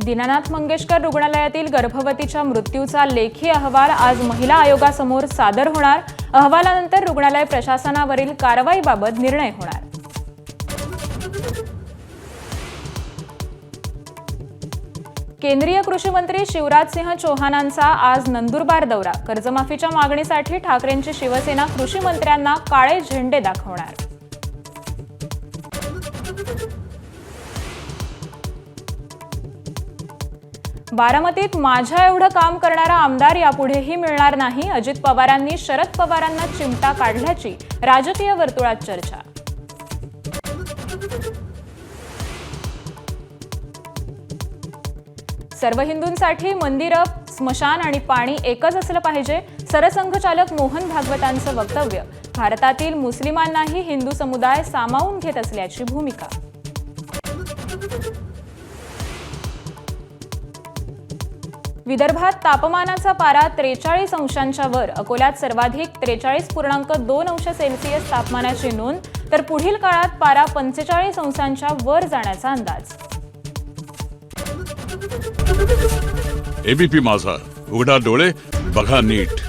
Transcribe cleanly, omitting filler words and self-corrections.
दीनानाथ मंगेशकर रुग्णालयातील गर्भवतीच्या मृत्यूचा लेखी अहवाल आज महिला आयोगासमोर सादर होणार। अहवालानंतर रुग्णालय प्रशासनावरील कारवाईबाबत निर्णय होणार। केंद्रीय कृषी मंत्री शिवराज सिंह चौहानांचा आज नंदुरबार दौरा। कर्जमाफीच्या मागणीसाठी ठाकरेंची शिवसेना कृषी मंत्र्यांना काळे झेंडे दाखवणार। बारामतीत माझ्या एवढं काम करणारा आमदार यापुढेही मिळणार नाही। अजित पवारांनी शरद पवारांना चिमटा काढल्याची राजकीय वर्तुळात चर्चा। सर्व हिंदूंसाठी मंदिरं, स्मशान आणि पाणी एकच असलं पाहिजे। सरसंघचालक मोहन भागवतांचं वक्तव्य। भारतातील मुस्लिमांनाही हिंदू समुदाय सामावून घेत असल्याची भूमिका। विदर्भात तापमानाचा पारा 43 अंशांच्या वर। अकोल्यात सर्वाधिक 43.2 अंश सेल्सिअस तापमानाची नोंद, तर पुढील काळात पारा 45 अंशांच्या वर जाण्याचा अंदाज। एबीपी माझा, उघडा डोळे बघा नीट।